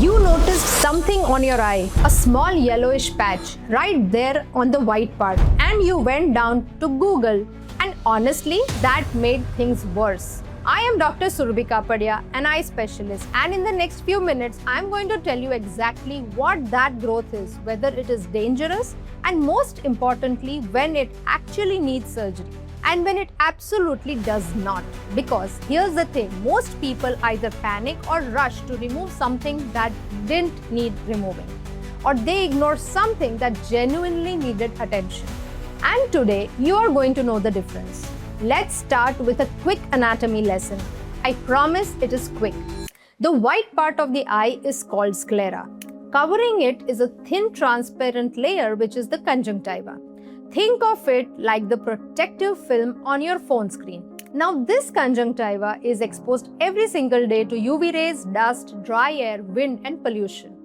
You noticed something on your eye, a small yellowish patch right there on the white part, and you went down to Google, and honestly, that made things worse. I am Dr. Surbhi Kapadia, an eye specialist, and in the next few minutes, I am going to tell you exactly what that growth is, whether it is dangerous, and most importantly, when it actually needs surgery. And when it absolutely does not. Because here's the thing, most people either panic or rush to remove something that didn't need removing, or they ignore something that genuinely needed attention. And today, you are going to know the difference. Let's start with a quick anatomy lesson. I promise it is quick. The white part of the eye is called sclera. Covering it is a thin transparent layer which is the conjunctiva. Think of it like the protective film on your phone screen. Now this conjunctiva is exposed every single day to UV rays, dust, dry air, wind and pollution.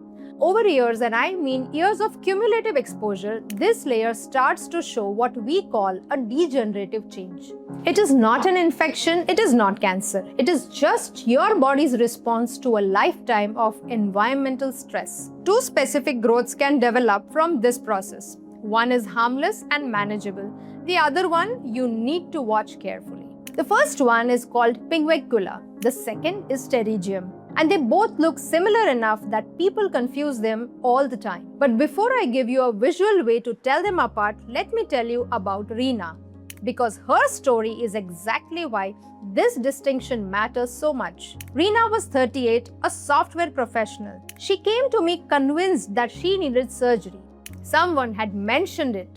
Over years, and I mean years of cumulative exposure, this layer starts to show what we call a degenerative change. It is not an infection, it is not cancer. It is just your body's response to a lifetime of environmental stress. Two specific growths can develop from this process. One is harmless and manageable. The other one you need to watch carefully. The first one is called Pinguecula. The second is Pterygium. And they both look similar enough that people confuse them all the time. But before I give you a visual way to tell them apart, let me tell you about Reena. Because her story is exactly why this distinction matters so much. Reena was 38, a software professional. She came to me convinced that she needed surgery. Someone had mentioned it.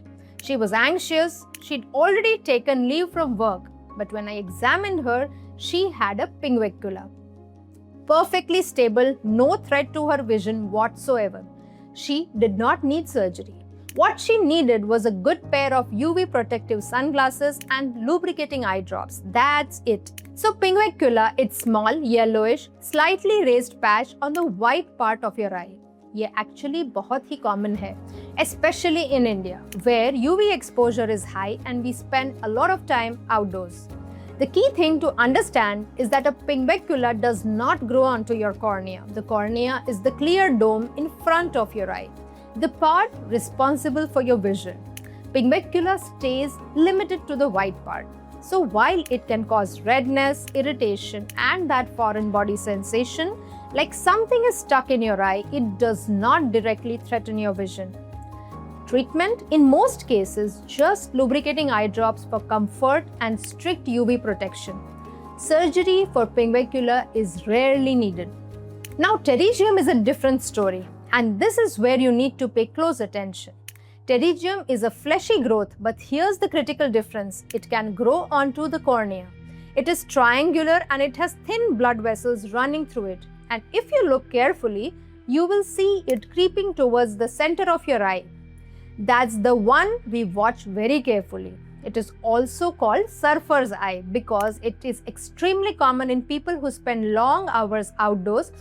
She was anxious. She'd already taken leave from work. But when I examined her, she had a pinguecula. Perfectly stable, no threat to her vision whatsoever. She did not need surgery. What she needed was a good pair of UV protective sunglasses and lubricating eye drops. That's it. So pinguecula, it's small, yellowish, slightly raised patch on the white part of your eye. ये actually बहुत ही common है, especially in India, where UV exposure is high and we spend a lot of time outdoors. The key thing to understand is that a pinguecula does not grow onto your cornea. The cornea is the clear dome in front of your eye, the part responsible for your vision. Pinguecula stays limited to the white part. So while it can cause redness, irritation, and that foreign body sensation, like something is stuck in your eye, it does not directly threaten your vision. Treatment, in most cases, just lubricating eye drops for comfort and strict UV protection. Surgery for pinguecula is rarely needed. Now, pterygium is a different story, and this is where you need to pay close attention. Pterygium is a fleshy growth, but here's the critical difference. It can grow onto the cornea. It is triangular and it has thin blood vessels running through it. And if you look carefully, you will see it creeping towards the center of your eye. That's the one we watch very carefully. It is also called surfer's eye because it is extremely common in people who spend long hours outdoors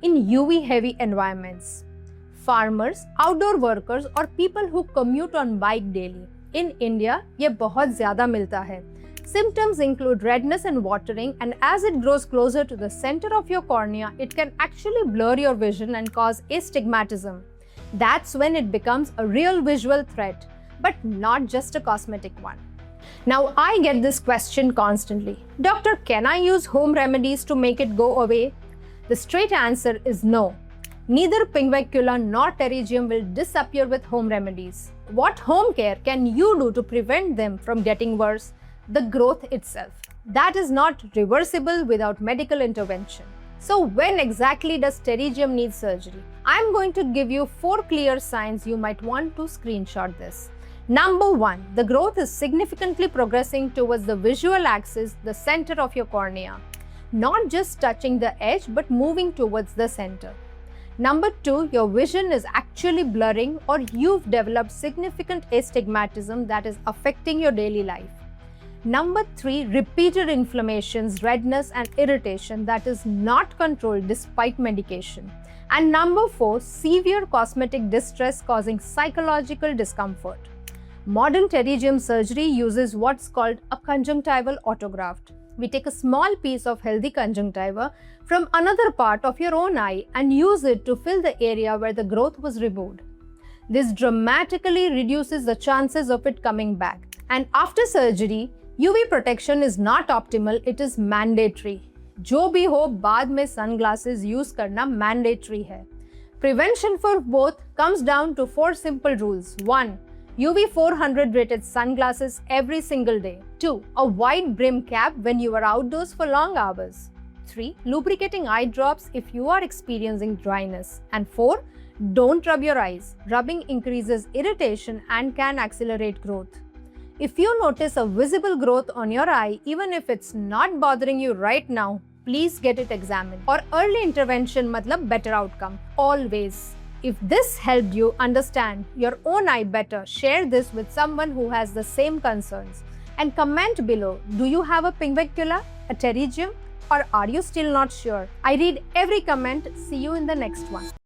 in UV heavy environments. Farmers, outdoor workers or people who commute on bike daily. In India, ये बहुत ज़्यादा मिलता है. Symptoms include redness and watering, and as it grows closer to the center of your cornea, it can actually blur your vision and cause astigmatism. That's when it becomes a real visual threat, but not just a cosmetic one. Now, I get this question constantly. Doctor, can I use home remedies to make it go away? The straight answer is no. Neither pinguecula nor pterygium will disappear with home remedies. What home care can you do to prevent them from getting worse? The growth itself. That is not reversible without medical intervention. So when exactly does pterygium need surgery? I'm going to give you 4 clear signs you might want to screenshot this. Number 1, the growth is significantly progressing towards the visual axis, the center of your cornea. Not just touching the edge, but moving towards the center. Number 2, your vision is actually blurring or you've developed significant astigmatism that is affecting your daily life. Number 3, repeated inflammations, redness and irritation that is not controlled despite medication. And number 4, severe cosmetic distress causing psychological discomfort. Modern pterygium surgery uses what's called a conjunctival autograft. We take a small piece of healthy conjunctiva from another part of your own eye and use it to fill the area where the growth was removed. This dramatically reduces the chances of it coming back. And after surgery, UV protection is not optimal, it is mandatory. जो भी हो, बाद में sunglasses use करना mandatory है. Prevention for both comes down to 4 simple rules. 1. UV 400 rated sunglasses every single day. 2. A wide brim cap when you are outdoors for long hours. 3. Lubricating eye drops if you are experiencing dryness. And 4. Don't rub your eyes. Rubbing increases irritation and can accelerate growth. If you notice a visible growth on your eye, even if it's not bothering you right now, please get it examined. Or early intervention matlab better outcome. Always. If this helped you understand your own eye better, share this with someone who has the same concerns. And comment below, do you have a Pinguecula, a Pterygium, or are you still not sure? I read every comment. See you in the next one.